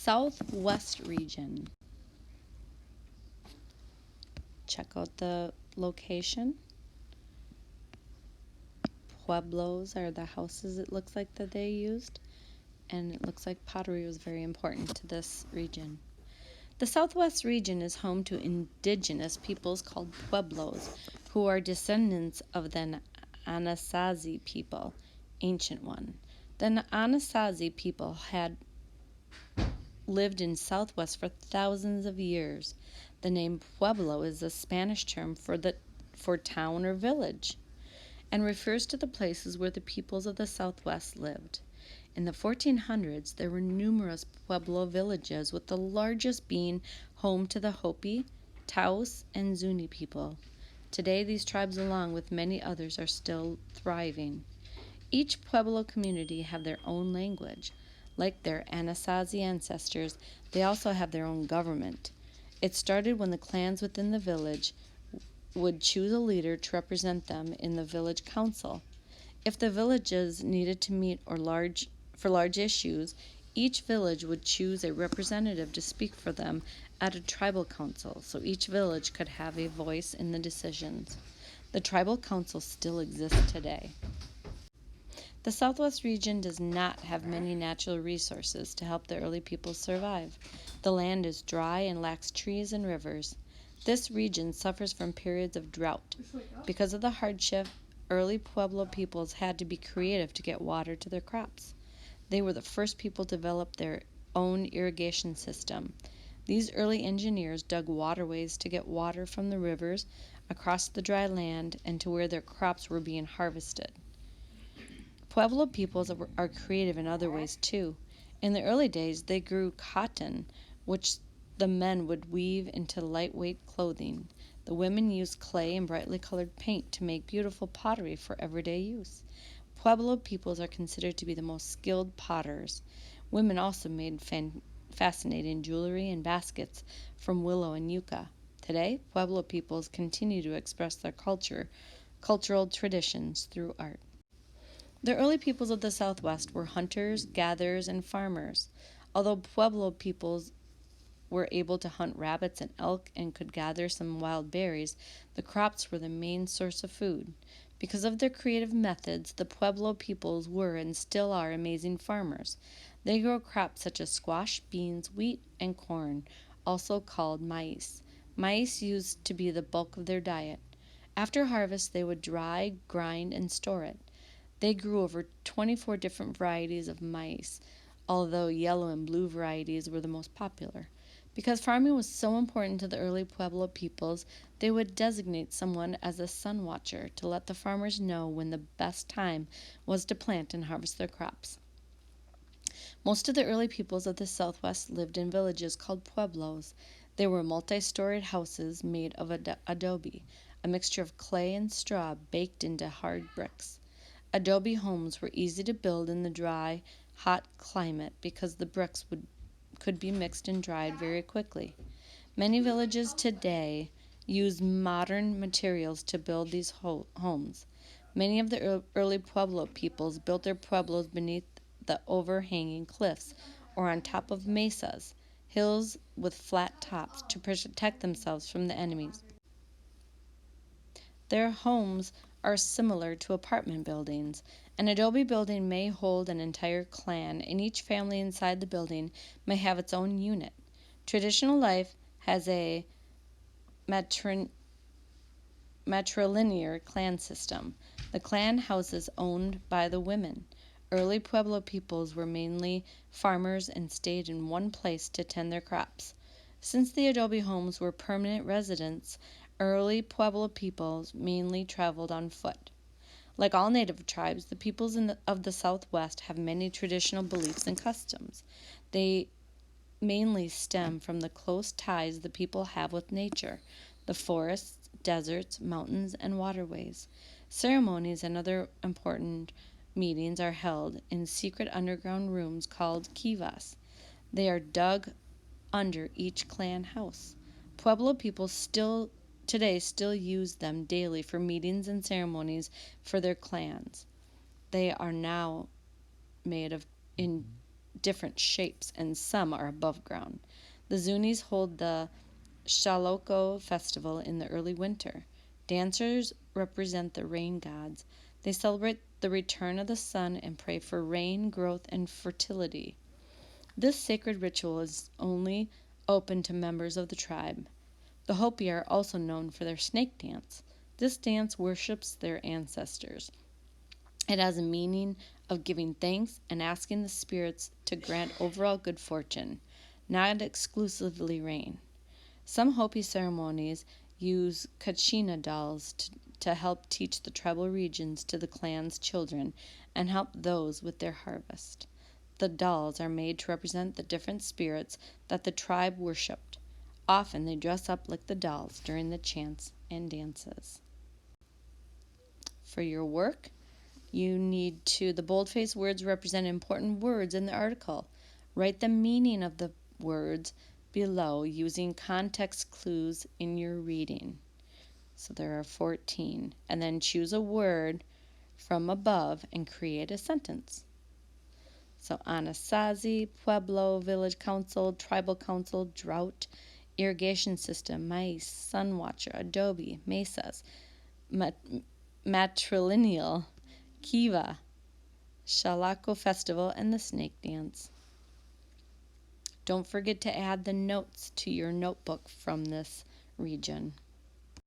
Southwest region. Check out the location. Pueblos are the houses it looks like that they used, and it looks like pottery was very important to this region. The Southwest region is home to indigenous peoples called Pueblos, who are descendants of the Anasazi people, ancient one. The Anasazi people had lived in Southwest for thousands of years. The name Pueblo is a Spanish term for town or village, and refers to the places where the peoples of the Southwest lived. In the 1400s, there were numerous Pueblo villages, with the largest being home to the Hopi, Taos, and Zuni people. Today, these tribes, along with many others, are still thriving. Each Pueblo community have their own language. Like their Anasazi ancestors, they also have their own government. It started when the clans within the village would choose a leader to represent them in the village council. If the villages needed to meet for large issues, each village would choose a representative to speak for them at a tribal council, so each village could have a voice in the decisions. The tribal council still exists today. The Southwest region does not have many natural resources to help the early peoples survive. The land is dry and lacks trees and rivers. This region suffers from periods of drought. Because of the hardship, early Pueblo peoples had to be creative to get water to their crops. They were the first people to develop their own irrigation system. These early engineers dug waterways to get water from the rivers across the dry land and to where their crops were being harvested. Pueblo peoples are creative in other ways too. In the early days, they grew cotton, which the men would weave into lightweight clothing. The women used clay and brightly colored paint to make beautiful pottery for everyday use. Pueblo peoples are considered to be the most skilled potters. Women also made fascinating jewelry and baskets from willow and yucca. Today, Pueblo peoples continue to express their cultural traditions through art. The early peoples of the Southwest were hunters, gatherers, and farmers. Although Pueblo peoples were able to hunt rabbits and elk and could gather some wild berries, the crops were the main source of food. Because of their creative methods, the Pueblo peoples were and still are amazing farmers. They grow crops such as squash, beans, wheat, and corn, also called maize. Maize used to be the bulk of their diet. After harvest, they would dry, grind, and store it. They grew over 24 different varieties of maize, although yellow and blue varieties were the most popular. Because farming was so important to the early Pueblo peoples, they would designate someone as a sun watcher to let the farmers know when the best time was to plant and harvest their crops. Most of the early peoples of the Southwest lived in villages called pueblos. They were multi-storied houses made of adobe, a mixture of clay and straw baked into hard bricks. Adobe homes were easy to build in the dry, hot climate because the bricks could be mixed and dried very quickly. Many villages today use modern materials to build these homes. Many of the early Pueblo peoples built their pueblos beneath the overhanging cliffs or on top of mesas, hills with flat tops, to protect themselves from the enemies. Their homes are similar to apartment buildings. An adobe building may hold an entire clan, and each family inside the building may have its own unit. Traditional life has a matrilinear clan system. The clan houses owned by the women. Early Pueblo peoples were mainly farmers and stayed in one place to tend their crops. Since the adobe homes were permanent residents, early Pueblo peoples mainly traveled on foot. Like all native tribes, the peoples of the Southwest have many traditional beliefs and customs. They mainly stem from the close ties the people have with nature, the forests, deserts, mountains, and waterways. Ceremonies and other important meetings are held in secret underground rooms called kivas. They are dug under each clan house. Pueblo people today still use them daily for meetings and ceremonies for their clans. They are now made in different shapes, and some are above ground. The Zunis hold the Shaloko festival in the early winter. Dancers represent the rain gods. They celebrate the return of the sun and pray for rain, growth, and fertility. This sacred ritual is only open to members of the tribe. The Hopi are also known for their snake dance. This dance worships their ancestors. It has a meaning of giving thanks and asking the spirits to grant overall good fortune, not exclusively rain. Some Hopi ceremonies use Kachina dolls to help teach the tribal regions to the clan's children and help those with their harvest. The dolls are made to represent the different spirits that the tribe worshipped. Often they dress up like the dolls during the chants and dances. For your work, the boldface words represent important words in the article. Write the meaning of the words below using context clues in your reading. So there are 14. And then choose a word from above and create a sentence. So Anasazi, Pueblo, Village Council, Tribal Council, Drought, Irrigation System, Mice, Sun Watcher, Adobe, Mesas, Matrilineal, Kiva, Shalako Festival, and the Snake Dance. Don't forget to add the notes to your notebook from this region.